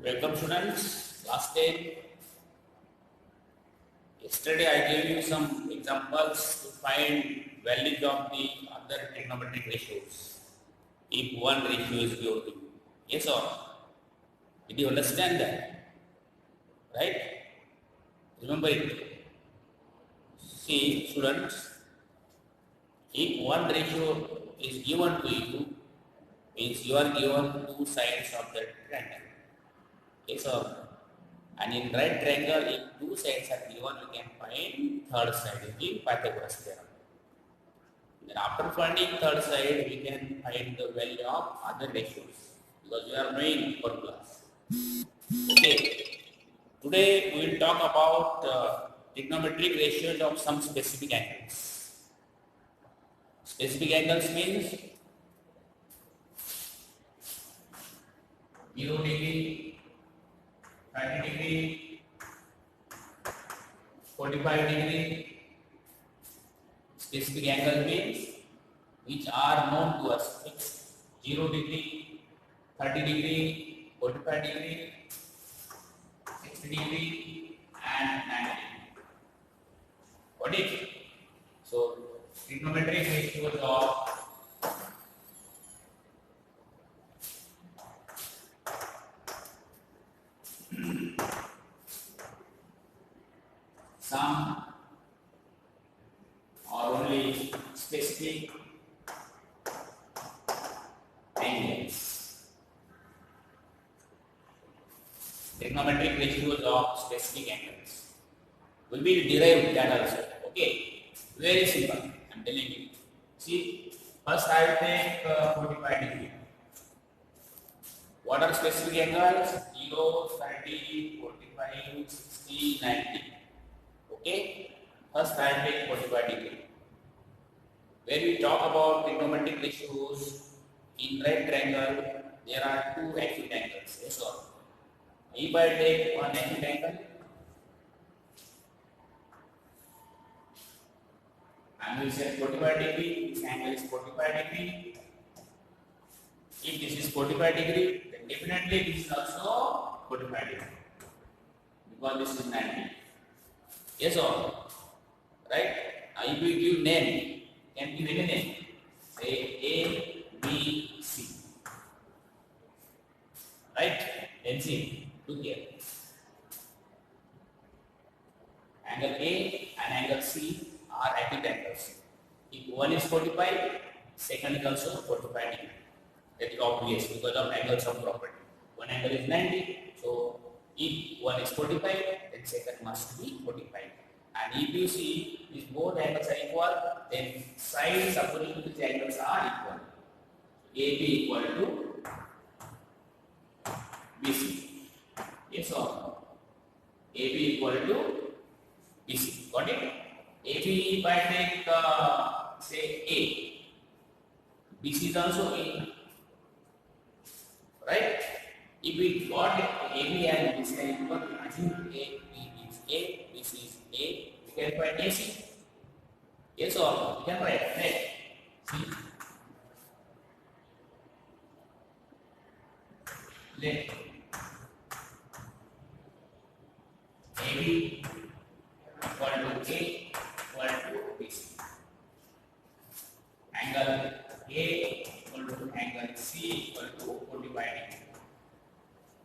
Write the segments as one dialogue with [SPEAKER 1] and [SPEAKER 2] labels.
[SPEAKER 1] Welcome students, class 10. Yesterday I gave you some examples to find values of the other trigonometric ratios if one ratio is given to you. Yes or no? Did you understand that? Right? Remember it. See students, if one ratio is given to you, means you are given two sides of the triangle. Yes or no? And in right triangle, if two sides are given, you can find third side using Pythagoras theorem. Then after finding third side, we can find the value of other ratios because we are knowing formulas. Okay. Today we will talk about trigonometric ratios of some specific angles. Specific angles means 0 degree, 30 degree, 45 degree. Specific angle means which are known to us, fixed 0 degree, 30 degree, 45 degree, 60 degree and 90 degree. Got it? So trigonometric ratios of some or only specific angles. Trigonometric ratios of specific angles. We will derive that also. Okay, very simple. I am telling you. See, first I will take 45 degree. What are specific angles? 0, 30, 45, 60, 90. Okay, first I will take 45 degree. When we talk about trigonometric ratios in right triangle, there are two acute angles. Yes or no? If I take one acute angle, angle is 45 degree, this angle is 45 degree. If this is 45 degree, then definitely this is also 45 degree because this is 90. Yes or no? Right? Now if we give name, can give any name. Say A, B, C. Right? Then see. Look here. Angle A and angle C are acute angles. If one is 45, second is also 45 degree. That is obvious because of angles of property. One angle is 90, so if one is 45, then second must be 45. And if you see these both angles are equal, then sides according to these angles are equal. AB equal to BC. Yes or no? AB equal to BC. Got it? AB if I take say A, BC is also A. Right? If we got AB and BC are equal, assume A, B is A, BC is A, we can find AC. Yes or no? We can write. Right? See? Let AB equal to A equal to BC. Angle A equal to angle C equal to 45 degree.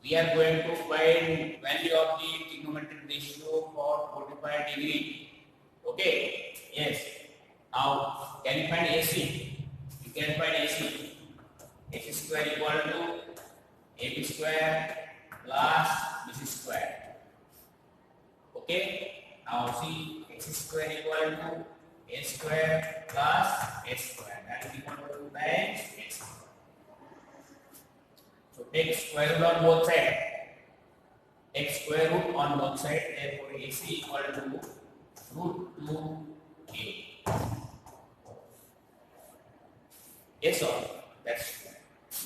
[SPEAKER 1] We are going to find value of the trigonometric ratio for 45 degree. Okay? Yes. Now, can you find AC? You can find AC. AC square equal to AB square plus BC square. Okay? Now see, x square equal to a square plus a square. That is equal to 2 times a square. So take square root on both sides. Take square root on both sides. Therefore, AC equal to root 2a. Yes or no? That's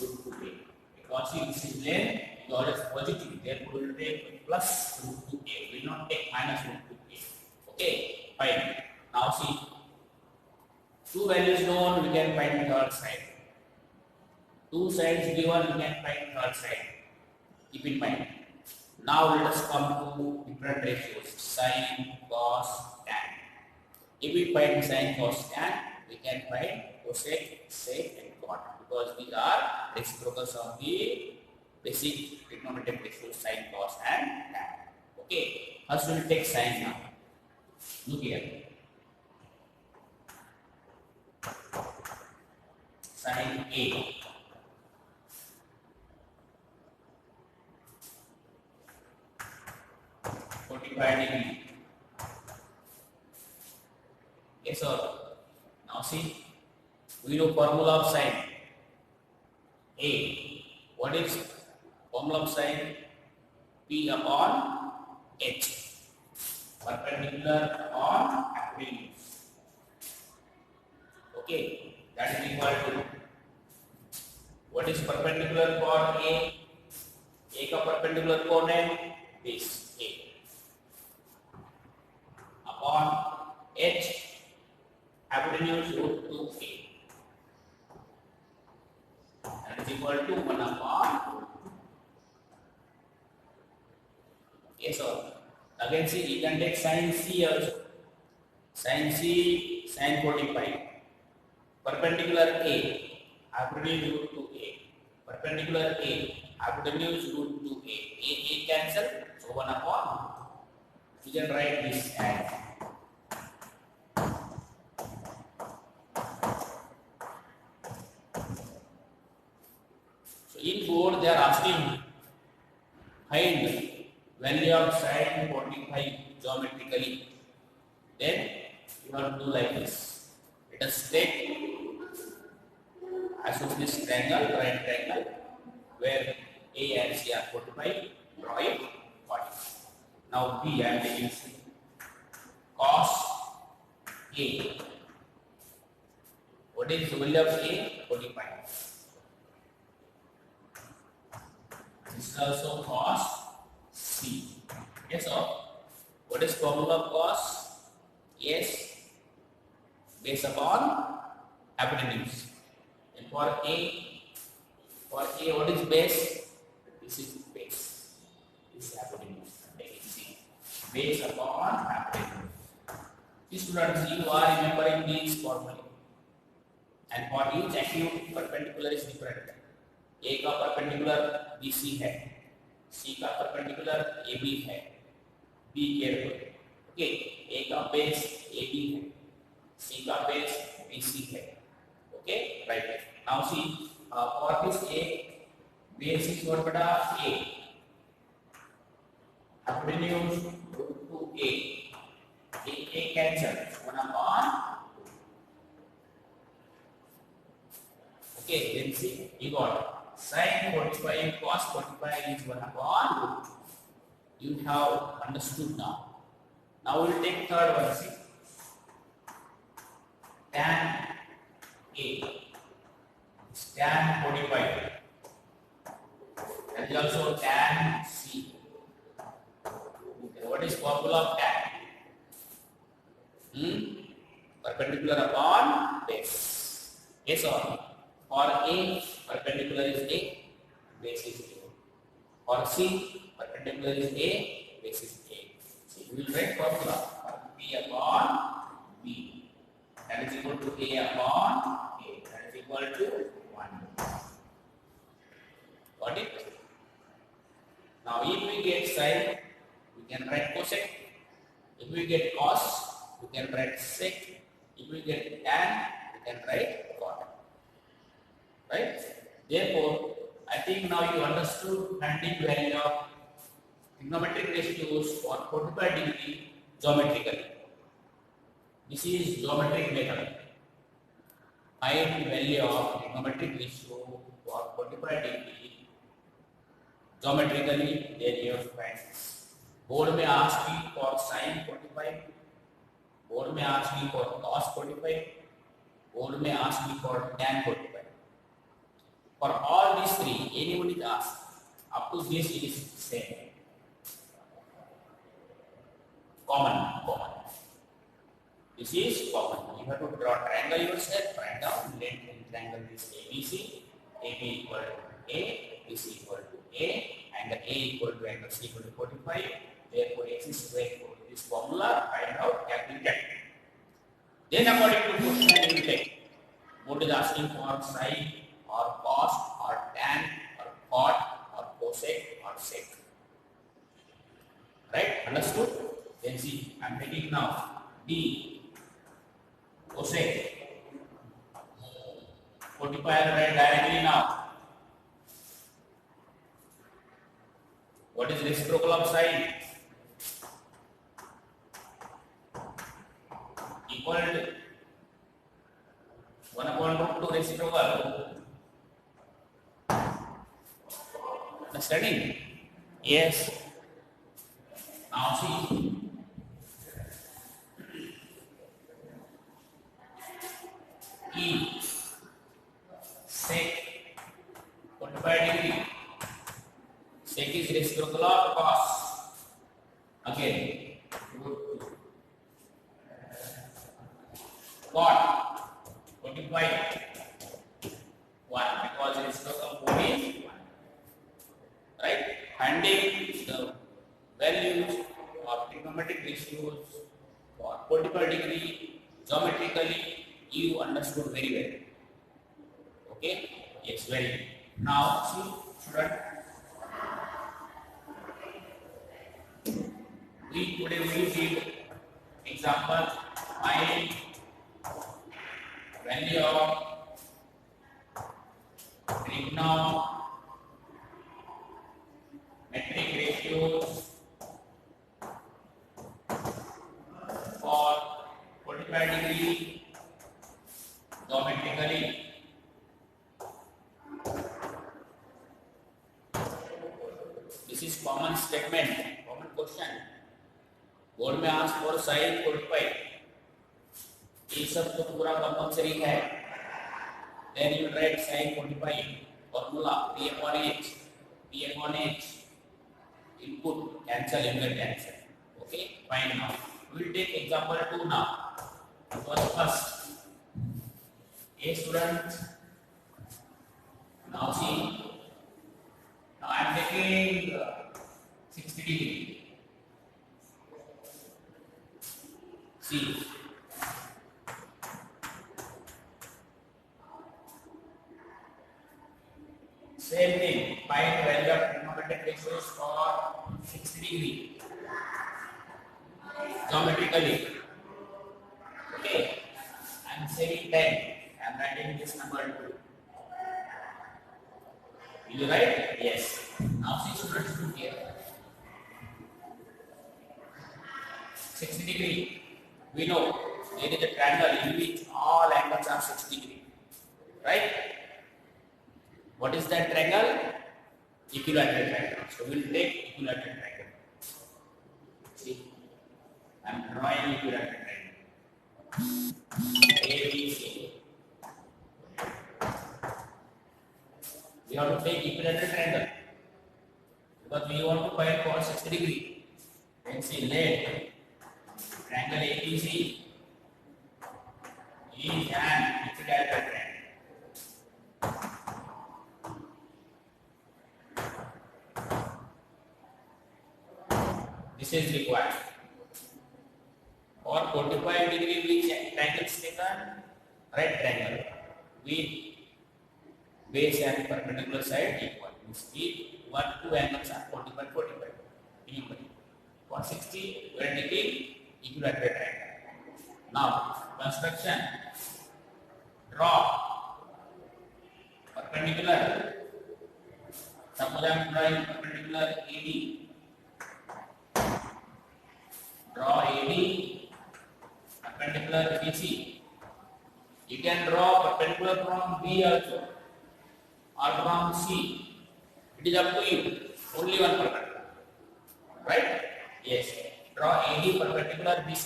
[SPEAKER 1] root 2a. Because see, this is length, is always positive. Therefore, we will take plus root 2a. We will not take minus root 2a. Okay, fine. Now see, two values known, we can find third side. Two sides given, we can find third side. Keep in mind. Now let us come to different ratios, sine, cos, tan. If we find sine, cos, tan, we can find cosec, sec and cot, because these are reciprocals of the basic trigonometric ratios, sine, cos and tan. Okay, first we will take sine now. Look here. Sine A. -45°. Yes or no? Now see, we know formula of sine A. What is formula of sine? P upon H. Perpendicular upon hypotenuse. Okay, that is equal to, what is perpendicular for A? A का perpendicular कौन है? Base A upon H, hypotenuse root 2A, that is equal to 1 upon. Yes or no? Again see, you can take sin C also. Sin C, sin 45. Perpendicular A, hypotenuse root 2A. Perpendicular A, hypotenuse root 2A. A cancel, so 1 upon. You can write this as so in board they are asking find value of sin 45 geometrically. Then you have to do like this. Let us take isosceles triangle, right triangle, where A and C are 45, draw it 40. Now B, I am taking cos A. What is the value of A? 45. This is also cos C. Yes or? What is formula of cos? Yes, base upon hypotenuse. And for A, what is base? This is base. This is hypotenuse. Base upon hypotenuse. Students, you are remembering these formulae. And for each acute perpendicular is different. A का perpendicular BC है, C का perpendicular AB है. Be careful. Okay, A का base AB है, C का base BC है. Okay, right. Now see, for this A, base is what beta A. Hypotenuse root 2A. A cancel, 1 upon. Okay, then see, you got sin 45 cos 45 is 1 upon. You have understood now. Now we will take third one. See, tan A is tan 45. And is also tan C. Okay, what is formula of tan? Perpendicular upon base. Yes or no? For A, perpendicular is A, base is A. For C, perpendicular is A, base is A. So we will write formula P upon B. That is equal to A upon A. That is equal to 1. Got it? Now if we get sine, we can write cosec. If we get cos, we can write sec. If we get tan, we can write cot. Right? Therefore, I think now you understood finding value of trigonometric ratios for 45 degree geometrically. This is geometric method. Find value of trigonometric ratio for 45 degree geometrically, then you have to find this. Board may ask me for sin 45. Board may ask me for cos 45. Board may ask me for tan 45. For all these three, anyone is asked. Up to this, it is same. Common. This is common. You have to draw triangle yourself. Write down length in triangle is ABC. AB equal to A, BC equal to A, angle A equal to angle C equal to 45. Therefore, x is square equal to this formula. Find out capital Z. Then, according to question, you will take what is asking for sine or cos or tan or cot or cosec or sec. Right? Understood? Then see, I am taking now D cosec 45 right directly now. What is reciprocal of sine? Equal to 1 upon root 2 reciprocal. Understanding? Yes. Now see. E sec 45 degree. Sec is reciprocal of cos. Again, root 2. Cot 45 1 because reciprocal of 4 is 1. Right? Finding the values of trigonometric ratios for 45 degree geometrically you understood very well. Okay? Yes, very good. Now see, student, today we did example find value of trigonometric ratios for 45 degree geometrically. This is common statement, common question. Board में answer for sign 45 ये सब तो पूरा compulsory है. Then you write sin 45 formula p upon h input cancel, you get answer. Okay, fine. Now we will take example 2 now. First a student, now see, now I am taking 60 degree. See, same thing, find value of trigonometric ratios for 60 degree geometrically. Okay, I am saying 10. I am writing this number 2. Will you write? Yes. Now see, students, look here. 60 degree. We know there is a triangle in which all angles are 60 degree. Right? What is that triangle? Equilateral triangle. So we will take equilateral triangle. See, I am drawing equilateral triangle. ABC. We have to take equilateral triangle because we want to find cos 60 degree. Then see, let triangle ABC is an equilateral triangle. This is required. For 45 degree which triangle is taken? Right triangle with base and perpendicular side equal. If 2 angles are 45. For 60 we are taking equilateral triangle. Now construction, draw perpendicular. Suppose I am drawing perpendicular AD. Draw AD perpendicular BC. You can draw perpendicular from B also or from C. It is up to you. Only one perpendicular. Right? Yes. Draw AD perpendicular BC.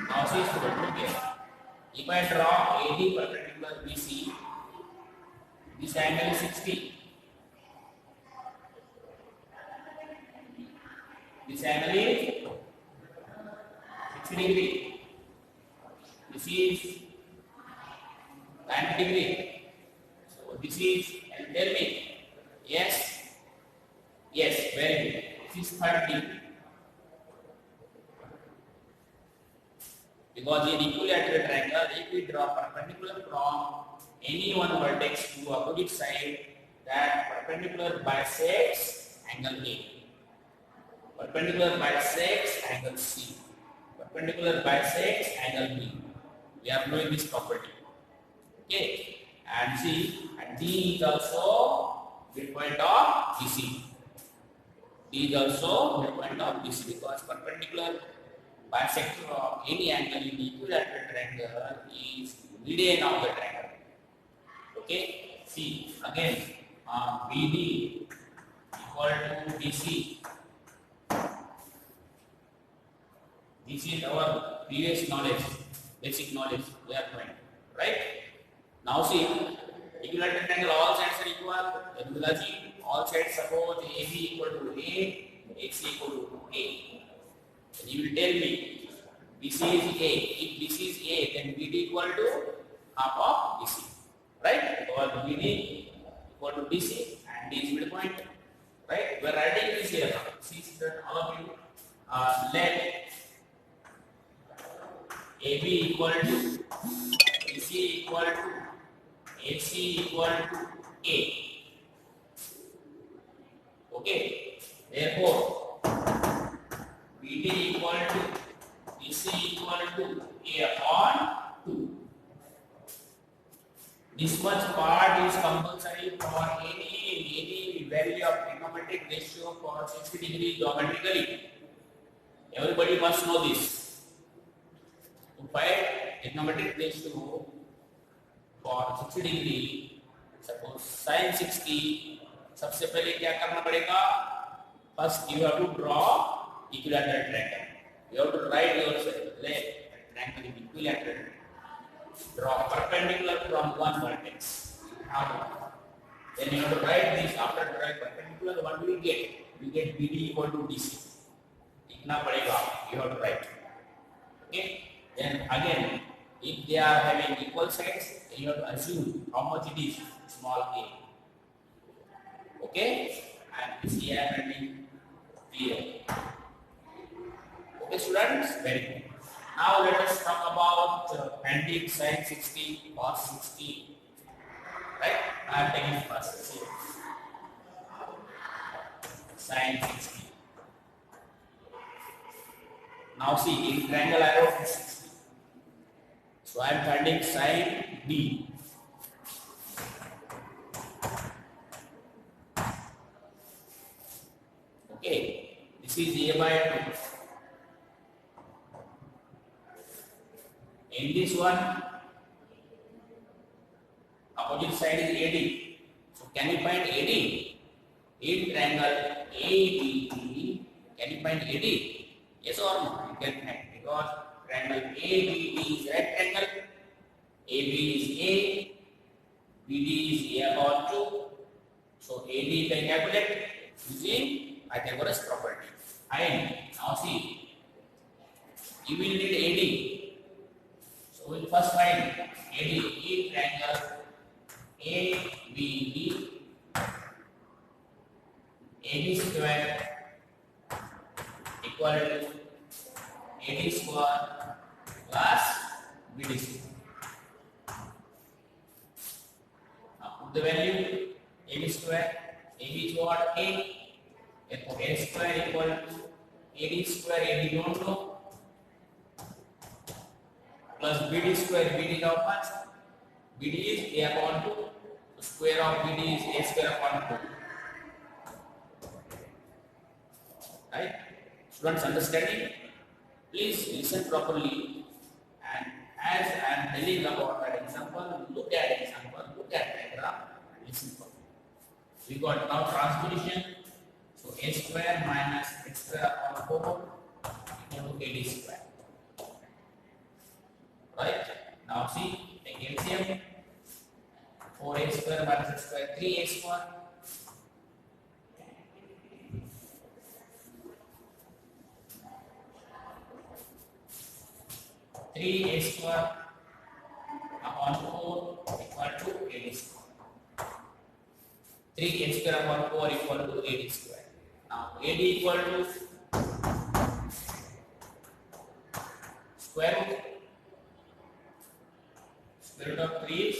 [SPEAKER 1] Now see, student, look here. If I draw AD perpendicular BC, this angle is 60. This angle is 60 degree. This is 90 degree. So this is, and tell me, yes, yes, very good. This is 30. Because in equilateral triangle, if we draw perpendicular from any one vertex to opposite side, that perpendicular bisects angle A. Perpendicular bisects angle C. Perpendicular bisects angle B. We are knowing this property. Okay, and see, and D is also midpoint of BC. D is also midpoint of BC because perpendicular bisector of any angle in equilateral triangle is median of the triangle. Okay, see again, BD equal to BC. This is our previous knowledge, basic knowledge we are knowing, right? Now see, equilateral triangle, all sides are equal. Then we will achieve all sides. Suppose AB equal to A, AC equal to A. Then you will tell me BC is A. If BC is A, then BD equal to half of BC, right? Because BD equal to BC and D is midpoint, right? We are writing this here. See that all of you let AB equal to BC equal to AC equal to A. Okay, therefore BD equal to BC equal to A upon 2. This much part is compulsory for any value of trigonometric ratio for 60 degrees geometrically. Everybody must know this. To find trigonometric ratio for 60 degree, suppose sin 60, सबसे पहले क्या करना पड़ेगा? First you have to draw equilateral triangle. You have to write yourself, let triangle is equilateral. Draw perpendicular from one vertex. Then you have to write this. After drawing perpendicular, what do you get? You get BD equal to DC. इतना पड़ेगा. You have to write. Okay. Then again, if they are having equal sides, you have to assume how much it is, small a. Okay, and this here I am writing clear. Okay, students, very good. Now let us talk about finding sin 60, cos 60. Right? I am taking first. See. Sin 60. Now see, in triangle I wrote 60. So I am finding sin B. Okay, this is A by 2. In this one, opposite side is AD. So can you find AD? In triangle ABD, can you find AD? Yes or no? You can find, because triangle ABD is right triangle. AB is A, BD is A upon 2. So AD you can calculate using Pythagoras property. And now see, you will need AD. So we will first find AD in triangle ABD. AD square equal to AD square plus BD square. Now put the value AD square. AB is what? A. Therefore, A square equal to AD square. AD don't know. Plus BD square. BD is how much? BD is A upon 2. So square of BD is A square upon 2. Right? Students, understanding? Please listen properly. And as I am telling about that example, look at example, look at diagram, listen properly. We got now transposition. So A square minus X square upon 4 equal to AD square. Right? Now see, take LCM. 4A square minus X square, 3A square. A square upon 4 equal to AD square. 3 a square upon 4 equal to AD square. Now AD equal to square root of 3 is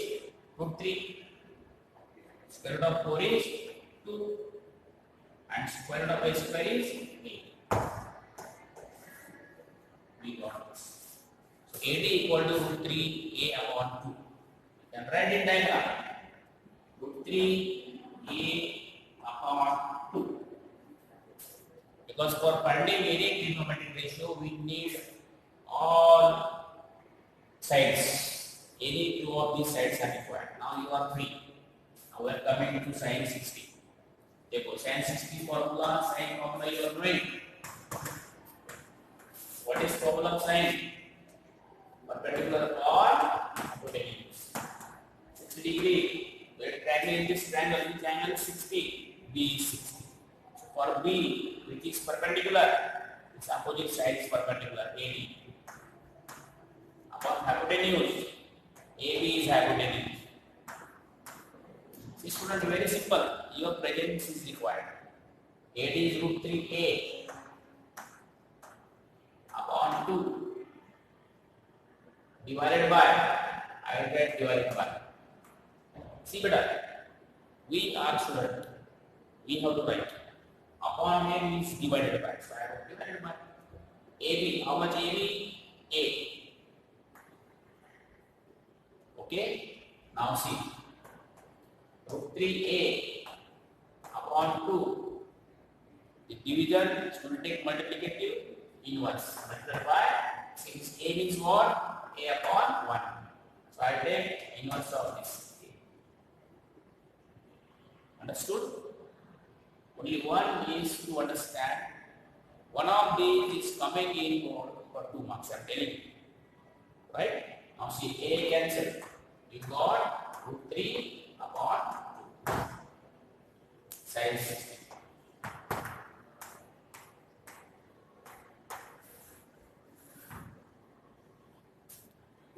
[SPEAKER 1] root 3, square root of 4 is 2, and square root of a square is 8. We got this. So AD equal to root 3 a upon 2. You can write it diagram. Root 3 a upon 2. Because for finding any trigonometric ratio, we need all sides. Any two of these sides are required. Now you are free. Now we are coming to sin 60. Therefore, sin 60 formula, sin formula you are knowing. What is formula of sin? Perpendicular or hypotenuse. 60 degree. The triangle in this triangle, which angle 60? B is 60. So for B, which is perpendicular, its opposite side is perpendicular, AD. Upon hypotenuse, AB is hypotenuse. See student, very simple. Your presence is required. AD is root 3a upon 2 divided by, I will write divided by. See better, we are student, we have to write. Upon A means divided by, so I have divided by. AB, how much AB? A. Okay, now see, root 3a upon 2, the division is going to take multiplicative inverse, multiplied by, since a means what? A upon 1. So I take inverse of this. Understood? Only one is to understand. One of these is coming in for 2 marks, I am telling you. Right? Now see, a cancel. We got root 3 upon 2. Sin 60.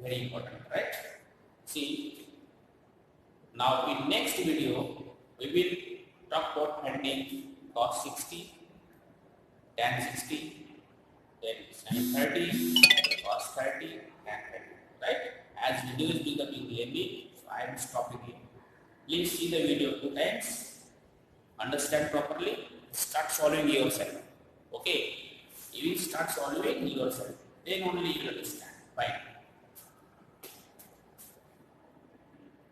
[SPEAKER 1] Very important, right? See, now in next video, we will talk about finding cos 60, tan 60, then sin 30, cos 30, tan 30. Right? As video is becoming clearly, so I am stopping here. Please see the video 2 times, understand properly, start solving yourself. Okay? You will start solving yourself. Then only you will understand. Fine.